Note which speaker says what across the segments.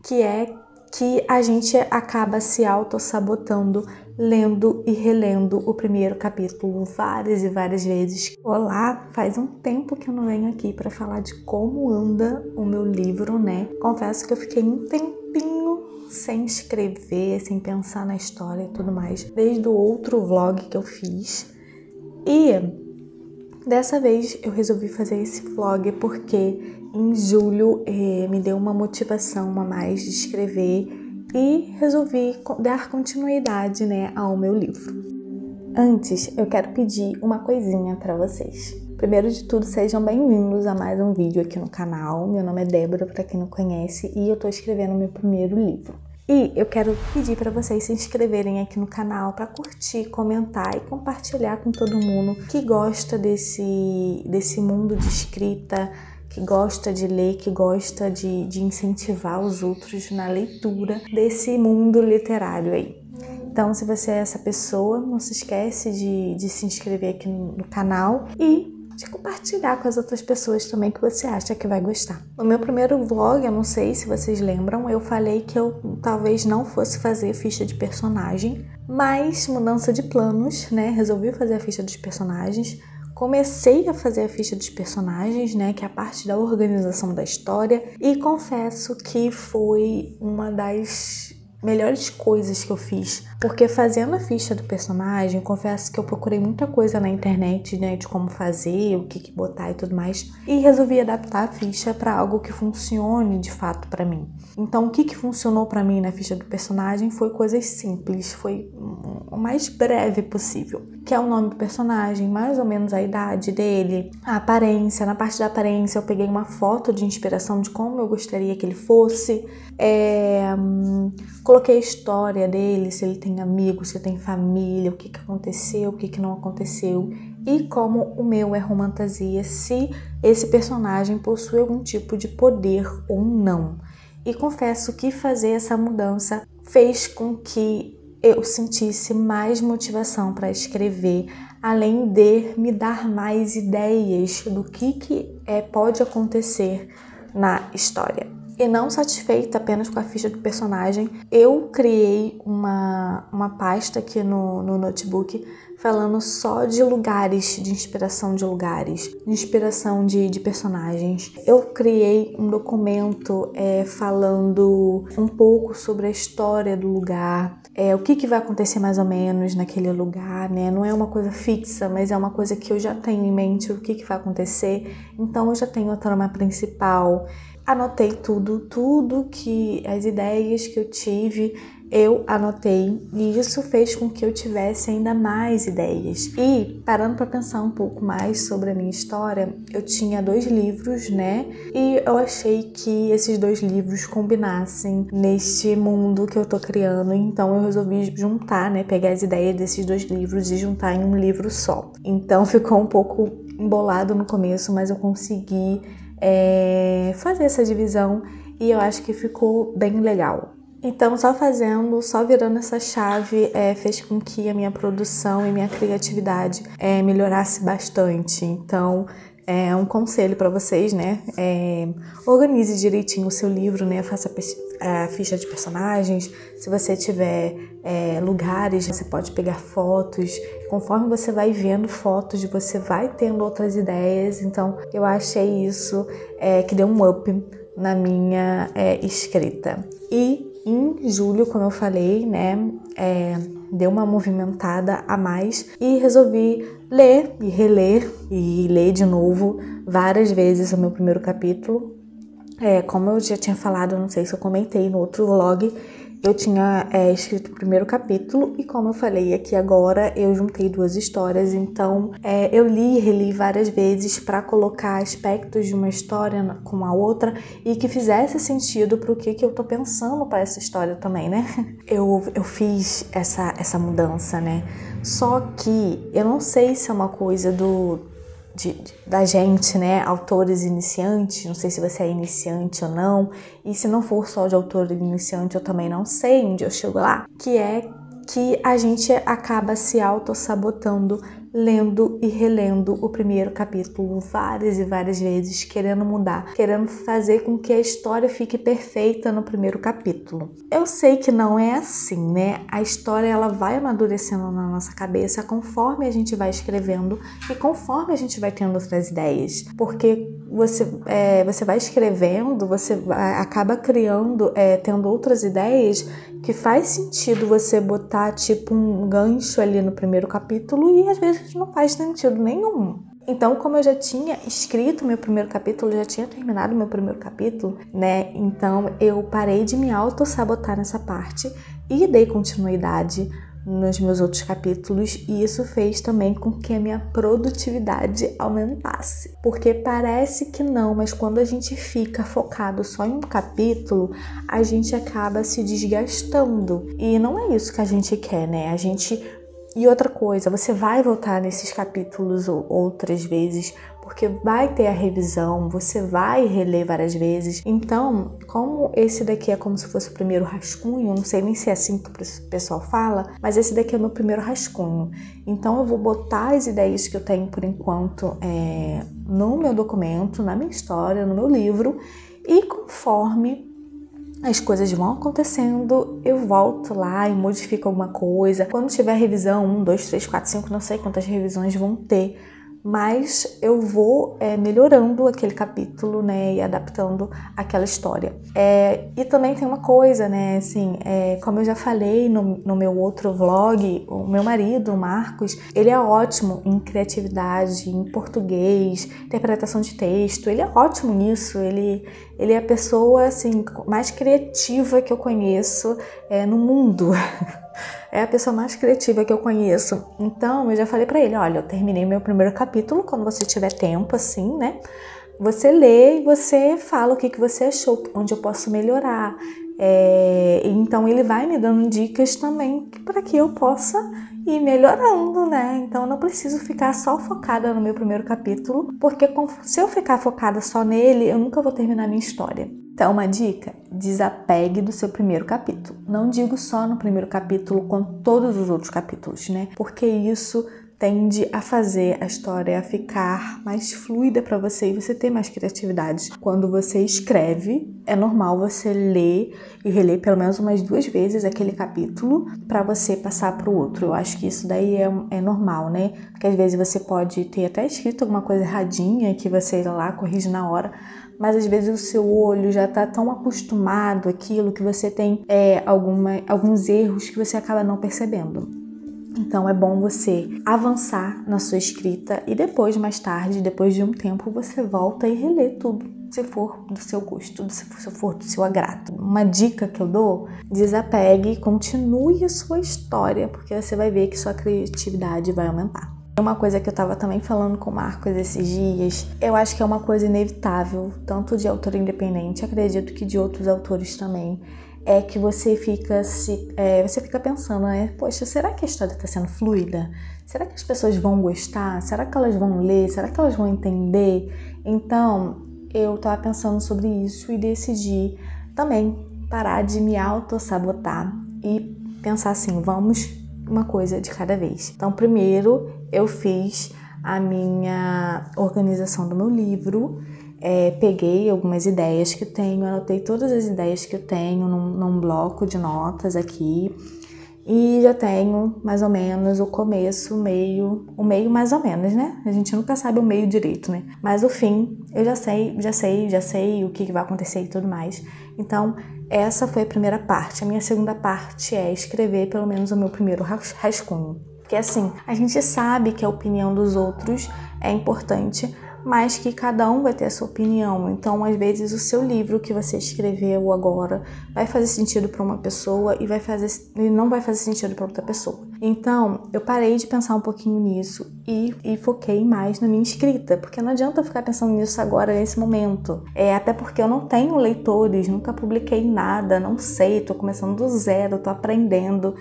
Speaker 1: que é que a gente acaba se auto-sabotando lendo e relendo o primeiro capítulo várias e várias vezes. Olá, faz um tempo que eu não venho aqui para falar de como anda o meu livro, né? Confesso que eu fiquei um tempinho sem escrever, sem pensar na história e tudo mais, desde o outro vlog que eu fiz. E dessa vez eu resolvi fazer esse vlog porque em julho me deu uma motivação a mais de escrever e resolvi dar continuidade, né, ao meu livro. Antes, eu quero pedir uma coisinha para vocês. Primeiro de tudo, sejam bem-vindos a mais um vídeo aqui no canal. Meu nome é Débora, para quem não conhece, e eu tô escrevendo meu primeiro livro. E eu quero pedir para vocês se inscreverem aqui no canal para curtir, comentar e compartilhar com todo mundo que gosta desse mundo de escrita, que gosta de ler, que gosta de incentivar os outros na leitura desse mundo literário aí. Então, se você é essa pessoa, não se esquece de se inscrever aqui no canal e de compartilhar com as outras pessoas também que você acha que vai gostar. No meu primeiro vlog, eu não sei se vocês lembram, eu falei que eu talvez não fosse fazer ficha de personagem, mas mudança de planos, né? Resolvi fazer a ficha dos personagens. Comecei a fazer a ficha dos personagens, né, que é a parte da organização da história, e confesso que foi uma das melhores coisas que eu fiz, porque fazendo a ficha do personagem, confesso que eu procurei muita coisa na internet, né, de como fazer, o que botar e tudo mais, e resolvi adaptar a ficha para algo que funcione de fato para mim. Então, o que funcionou para mim na ficha do personagem foi coisas simples, foi o mais breve possível, que é o nome do personagem, mais ou menos a idade dele, a aparência. Na parte da aparência eu peguei uma foto de inspiração de como eu gostaria que ele fosse, coloquei a história dele, se ele tem amigos, se tem família, o que aconteceu, o que não aconteceu, e como o meu é romantasia, se esse personagem possui algum tipo de poder ou não. E confesso que fazer essa mudança fez com que eu sentisse mais motivação para escrever, além de me dar mais ideias do que pode acontecer na história. E não satisfeita apenas com a ficha do personagem, eu criei uma pasta aqui no notebook falando só de lugares, de inspiração de lugares, de inspiração de personagens. Eu criei um documento falando um pouco sobre a história do lugar, o que vai acontecer mais ou menos naquele lugar, né? Não é uma coisa fixa, mas é uma coisa que eu já tenho em mente o que vai acontecer. Então eu já tenho a trama principal. Anotei tudo que as ideias que eu tive, eu anotei, e isso fez com que eu tivesse ainda mais ideias. E parando para pensar um pouco mais sobre a minha história, eu tinha 2 livros, né? E eu achei que esses 2 livros combinassem neste mundo que eu tô criando, então eu resolvi juntar, né? Pegar as ideias desses 2 livros e juntar em um livro só. Então ficou um pouco embolado no começo, mas eu consegui fazer essa divisão e eu acho que ficou bem legal. Então, só virando essa chave, fez com que a minha produção e minha criatividade melhorasse bastante. Então, é um conselho para vocês, né? Organize direitinho o seu livro, né? Faça a ficha de personagens. Se você tiver lugares, você pode pegar fotos. Conforme você vai vendo fotos, você vai tendo outras ideias. Então, eu achei isso que deu um up na minha escrita. E em julho, como eu falei, né, deu uma movimentada a mais e resolvi ler e reler e ler de novo várias vezes o meu primeiro capítulo. Como eu já tinha falado, não sei se eu comentei no outro vlog, eu tinha escrito o primeiro capítulo e, como eu falei aqui agora, eu juntei 2 histórias. Então eu li e reli várias vezes para colocar aspectos de uma história com a outra e que fizesse sentido para o que eu tô pensando para essa história também, né? Eu fiz essa mudança, né? Só que eu não sei se é uma coisa da gente, né, autores iniciantes, não sei se você é iniciante ou não, e se não for só de autor iniciante, eu também não sei onde eu chego lá, que a gente acaba se auto-sabotando lendo e relendo o primeiro capítulo várias e várias vezes, querendo mudar, querendo fazer com que a história fique perfeita no primeiro capítulo. Eu sei que não é assim, né? A história ela vai amadurecendo na nossa cabeça conforme a gente vai escrevendo e conforme a gente vai tendo outras ideias, porque você vai escrevendo, acaba criando, tendo outras ideias que faz sentido você botar tipo um gancho ali no primeiro capítulo e às vezes não faz sentido nenhum. Então, como eu já tinha escrito meu primeiro capítulo, já tinha terminado meu primeiro capítulo, né? Então eu parei de me auto-sabotar nessa parte e dei continuidade nos meus outros capítulos, e isso fez também com que a minha produtividade aumentasse. Porque parece que não, mas quando a gente fica focado só em um capítulo, a gente acaba se desgastando. E não é isso que a gente quer, né? E outra coisa, você vai voltar nesses capítulos outras vezes, porque vai ter a revisão, você vai reler várias vezes. Então, como esse daqui é como se fosse o primeiro rascunho, não sei nem se é assim que o pessoal fala, mas esse daqui é o meu primeiro rascunho. Então, eu vou botar as ideias que eu tenho por enquanto no meu documento, na minha história, no meu livro, e conforme as coisas vão acontecendo, eu volto lá e modifico alguma coisa. Quando tiver revisão, 1, 2, 3, 4, 5, não sei quantas revisões vão ter, mas eu vou melhorando aquele capítulo, né, e adaptando aquela história. E também tem uma coisa, né, assim, como eu já falei no meu outro vlog, o meu marido, o Marcos, ele é ótimo em criatividade, em português, interpretação de texto, ele é ótimo nisso, ele é a pessoa, assim, mais criativa que eu conheço no mundo. É a pessoa mais criativa que eu conheço. Então, eu já falei pra ele, olha, eu terminei meu primeiro capítulo, quando você tiver tempo, assim, né? Você lê e você fala o que você achou, onde eu posso melhorar. Então, ele vai me dando dicas também para que eu possa ir melhorando, né? Então, eu não preciso ficar só focada no meu primeiro capítulo, porque se eu ficar focada só nele, eu nunca vou terminar minha história. Então, uma dica, desapegue do seu primeiro capítulo. Não digo só no primeiro capítulo, com todos os outros capítulos, né? Porque isso tende a fazer a história ficar mais fluida para você e você ter mais criatividade. Quando você escreve, é normal você ler e reler pelo menos umas 2 vezes aquele capítulo para você passar para o outro. Eu acho que isso daí é normal, né? Porque às vezes você pode ter até escrito alguma coisa erradinha que você lá corrige na hora, mas às vezes o seu olho já está tão acostumado àquilo que você tem alguns erros que você acaba não percebendo. Então é bom você avançar na sua escrita e depois, mais tarde, depois de um tempo, você volta e relê tudo, se for do seu gosto, se for do seu agrado. Uma dica que eu dou, desapegue e continue a sua história, porque você vai ver que sua criatividade vai aumentar. Uma coisa que eu tava também falando com o Marcos esses dias, eu acho que é uma coisa inevitável, tanto de autor independente, acredito que de outros autores também, é que você fica pensando, né? Poxa, será que a história está sendo fluida? Será que as pessoas vão gostar? Será que elas vão ler? Será que elas vão entender? Então, eu estava pensando sobre isso e decidi também parar de me auto-sabotar e pensar assim, vamos uma coisa de cada vez. Então, primeiro eu fiz a minha organização do meu livro, peguei algumas ideias que tenho, anotei todas as ideias que eu tenho num bloco de notas aqui e já tenho mais ou menos o começo, o meio mais ou menos, né? A gente nunca sabe o meio direito, né? Mas o fim eu já sei o que vai acontecer e tudo mais. Então, essa foi a primeira parte. A minha segunda parte é escrever pelo menos o meu primeiro rascunho. Porque assim, a gente sabe que a opinião dos outros é importante, mas que cada um vai ter a sua opinião. Então, às vezes, o seu livro que você escreveu agora vai fazer sentido para uma pessoa e não vai fazer sentido para outra pessoa. Então, eu parei de pensar um pouquinho nisso e foquei mais na minha escrita, porque não adianta eu ficar pensando nisso agora, nesse momento. Até porque eu não tenho leitores, nunca publiquei nada, não sei, tô começando do zero, tô aprendendo.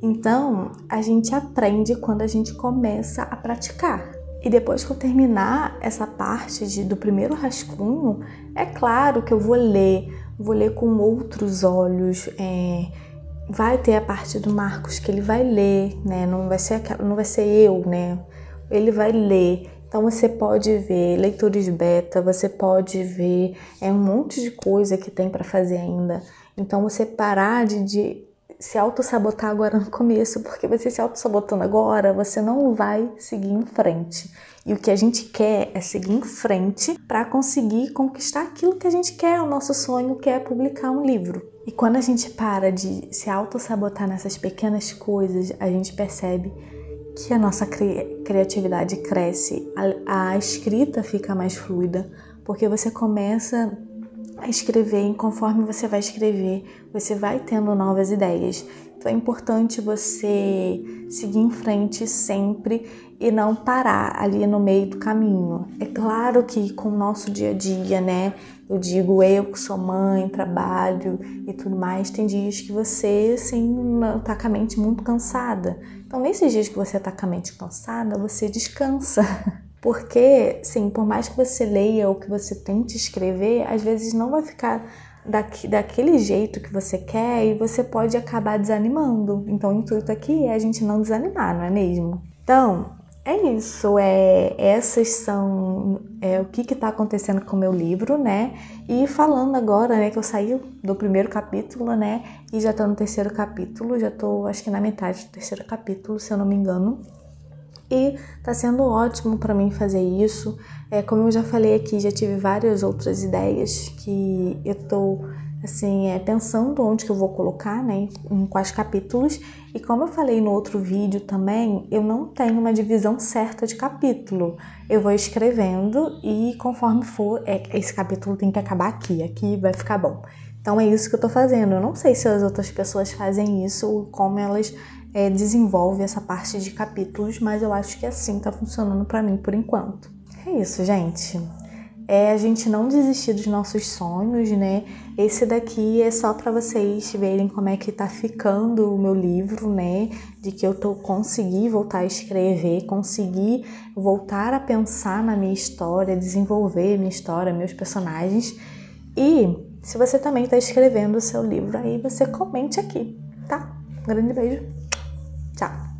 Speaker 1: Então, a gente aprende quando a gente começa a praticar. E depois que eu terminar essa parte do primeiro rascunho, é claro que eu vou ler com outros olhos, vai ter a parte do Marcos que ele vai ler, né? Não vai ser eu, né? ele vai ler. Então você pode ver leitores beta, você pode ver um monte de coisa que tem para fazer ainda. Então você parar de se auto-sabotar agora no começo, porque você se auto-sabotando agora, você não vai seguir em frente. E o que a gente quer é seguir em frente para conseguir conquistar aquilo que a gente quer, o nosso sonho, que é publicar um livro. E quando a gente para de se auto-sabotar nessas pequenas coisas, a gente percebe que a nossa criatividade cresce, a escrita fica mais fluida, porque você começa a escrever e conforme você vai escrever, você vai tendo novas ideias. Então é importante você seguir em frente sempre e não parar ali no meio do caminho. É claro que com o nosso dia a dia, né? Eu digo, eu que sou mãe, trabalho e tudo mais, tem dias que você, assim, tá com a mente muito cansada. Então, nesses dias que você tá com a mente cansada, você descansa. Porque, sim, por mais que você leia ou que você tente escrever, às vezes não vai ficar daquele jeito que você quer e você pode acabar desanimando. Então, o intuito aqui é a gente não desanimar, não é mesmo? Então, é isso. Essas são o que está acontecendo com o meu livro, né? E falando agora, né, que eu saí do primeiro capítulo, né? E já tô no terceiro capítulo, já tô, acho que na metade do terceiro capítulo, se eu não me engano. E tá sendo ótimo para mim fazer isso. Como eu já falei aqui, já tive várias outras ideias que eu tô assim, pensando onde que eu vou colocar, né, em quais capítulos. E como eu falei no outro vídeo também, eu não tenho uma divisão certa de capítulo. Eu vou escrevendo e conforme for, esse capítulo tem que acabar aqui vai ficar bom. Então é isso que eu tô fazendo. Eu não sei se as outras pessoas fazem isso ou como elas desenvolve essa parte de capítulos, mas eu acho que assim tá funcionando para mim por enquanto. É isso, gente. A gente não desistir dos nossos sonhos, né? Esse daqui é só para vocês verem como é que tá ficando o meu livro, né? De que eu consegui voltar a escrever, consegui voltar a pensar na minha história, desenvolver minha história, meus personagens. E se você também está escrevendo o seu livro aí, você comente aqui, tá? Um grande beijo. Tchau!